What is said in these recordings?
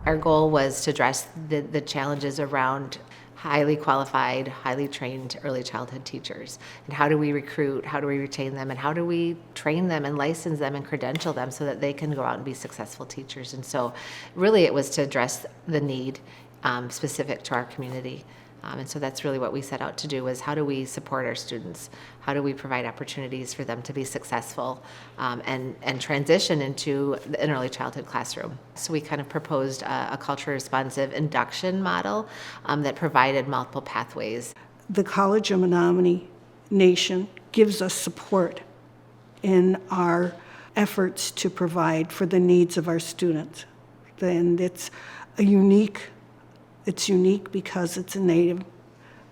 Our goal was to address the challenges around highly qualified, highly trained early childhood teachers. And how do we recruit, how do we retain them, and how do we train them and license them and credential them so that they can go out and be successful teachers? And so really it was to address the need specific to our community. And so that's really what we set out to do, was how do we support our students? How do we provide opportunities for them to be successful and transition into an early childhood classroom? So we kind of proposed a culturally responsive induction model that provided multiple pathways. The College of Menominee Nation gives us support in our efforts to provide for the needs of our students. And it's unique because it's a Native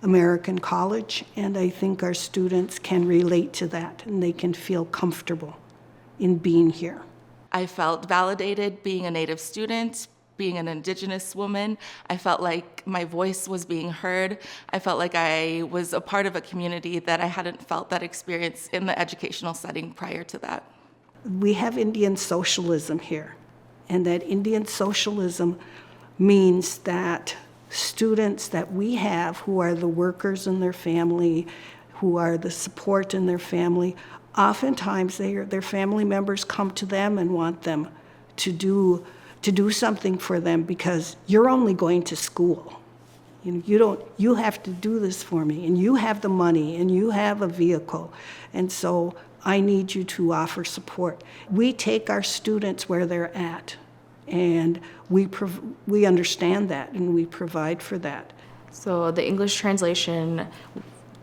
American college, and I think our students can relate to that and they can feel comfortable in being here. I felt validated being a Native student, being an Indigenous woman. I felt like my voice was being heard. I felt like I was a part of a community that I hadn't felt that experience in the educational setting prior to that. We have Indian socialism here, and that Indian socialism means that students that we have who are the workers in their family, who are the support in their family, oftentimes their family members come to them and want them to do something for them because you're only going to school. You have to do this for me, and you have the money, and you have a vehicle, and so I need you to offer support. We take our students where they're at, and we understand that, and we provide for that. So the English translation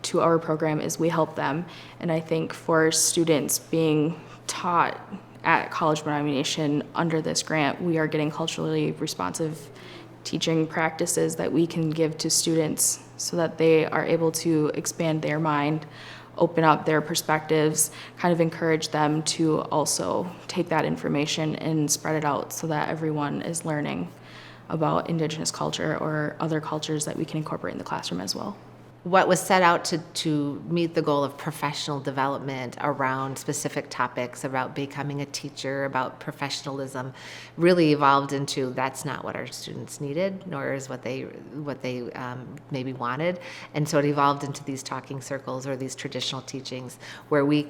to our program is We Help Them, and I think for students being taught at College of Menominee Nation under this grant, we are getting culturally responsive teaching practices that we can give to students so that they are able to expand their mind, open up their perspectives, kind of encourage them to also take that information and spread it out so that everyone is learning about Indigenous culture or other cultures that we can incorporate in the classroom as well. What was set out to meet the goal of professional development around specific topics, about becoming a teacher, about professionalism, really evolved into that's not what our students needed, nor is what they maybe wanted. And so it evolved into these talking circles or these traditional teachings where we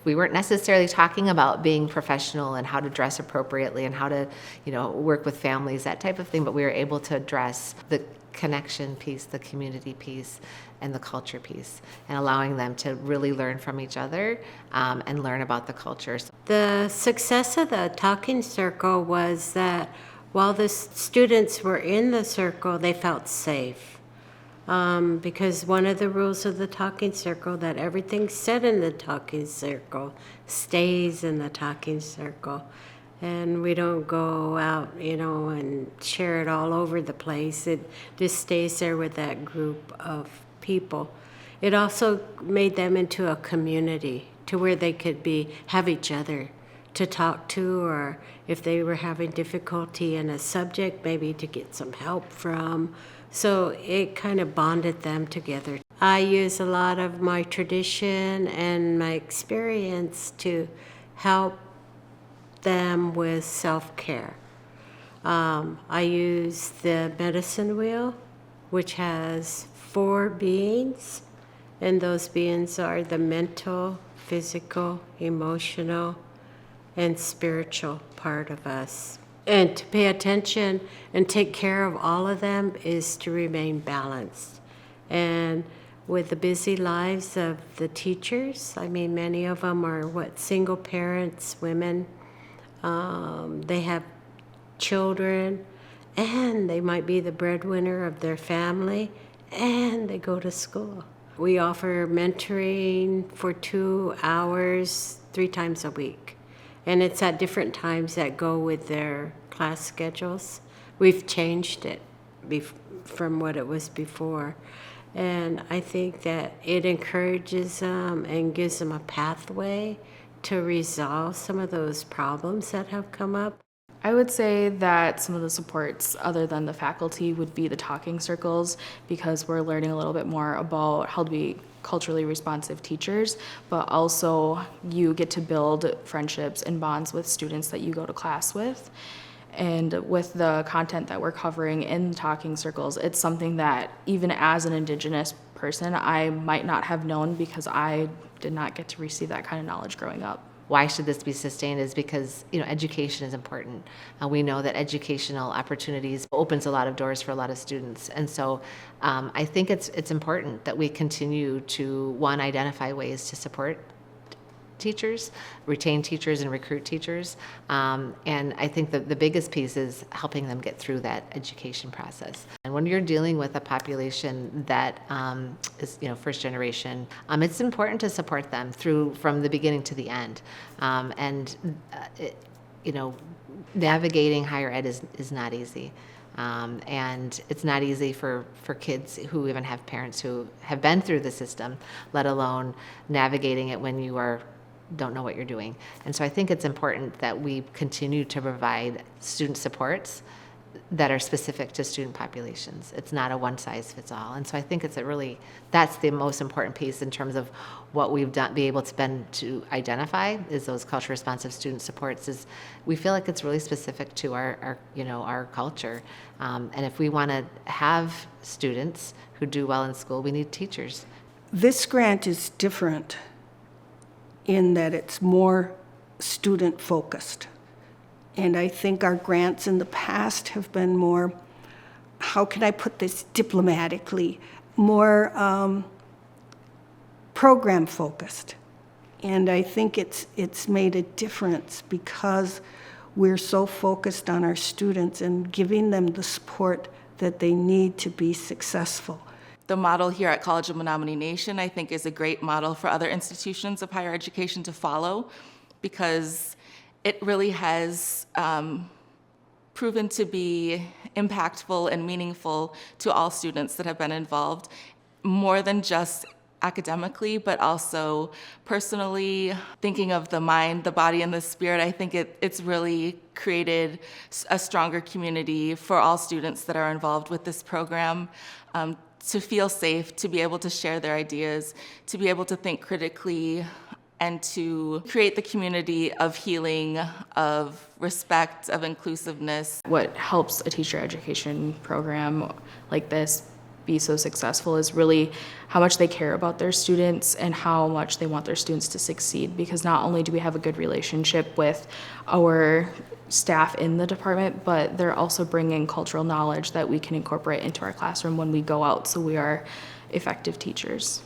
weren't necessarily talking about being professional and how to dress appropriately and how to, work with families, that type of thing, but we were able to address the connection piece, the community piece, and the culture piece, and allowing them to really learn from each other and learn about the cultures. The success of the talking circle was that while the students were in the circle, they felt safe. Because one of the rules of the talking circle, that everything said in the talking circle stays in the talking circle. And we don't go out, and share it all over the place. It just stays there with that group of people. It also made them into a community to where they could have each other to talk to, or if they were having difficulty in a subject, maybe to get some help from. So it kind of bonded them together. I use a lot of my tradition and my experience to help them with self-care. I use the medicine wheel, which has 4 beings, and those beings are the mental, physical, emotional, and spiritual part of us. And to pay attention and take care of all of them is to remain balanced. And with the busy lives of the teachers, many of them are single parents, women. They have children, and they might be the breadwinner of their family, and they go to school. We offer mentoring for 2 hours, 3 times a week. And it's at different times that go with their class schedules. We've changed it from what it was before. And I think that it encourages them and gives them a pathway to resolve some of those problems that have come up. I would say that some of the supports other than the faculty would be the talking circles, because we're learning a little bit more about how to be culturally responsive teachers, but also you get to build friendships and bonds with students that you go to class with. And with the content that we're covering in talking circles, it's something that even as an Indigenous person, I might not have known because I did not get to receive that kind of knowledge growing up. Why should this be sustained is because, education is important. We know that educational opportunities opens a lot of doors for a lot of students. And so I think it's important that we continue to, one, identify ways to support teachers, retain teachers, and recruit teachers. And I think that the biggest piece is helping them get through that education process. And when you're dealing with a population that is, first generation, it's important to support them from the beginning to the end. Navigating higher ed is not easy. And it's not easy for kids who even have parents who have been through the system, let alone navigating it when you don't know what you're doing. And so I think it's important that we continue to provide student supports that are specific to student populations. It's not a one-size-fits-all. And so I think that's the most important piece in terms of what we've be able to identify is those culture responsive student supports. Is we feel like it's really specific to our culture. And if we want to have students who do well in school, we need teachers. This grant is different in that it's more student-focused. And I think our grants in the past have been more, how can I put this diplomatically, more program-focused. And I think it's made a difference because we're so focused on our students and giving them the support that they need to be successful. The model here at College of Menominee Nation, I think, is a great model for other institutions of higher education to follow because it really has proven to be impactful and meaningful to all students that have been involved, more than just academically, but also personally, thinking of the mind, the body, and the spirit. I think it's really created a stronger community for all students that are involved with this program. To feel safe, to be able to share their ideas, to be able to think critically, and to create the community of healing, of respect, of inclusiveness. What helps a teacher education program like this be so successful is really how much they care about their students and how much they want their students to succeed, because not only do we have a good relationship with our staff in the department, but they're also bringing cultural knowledge that we can incorporate into our classroom when we go out, so we are effective teachers.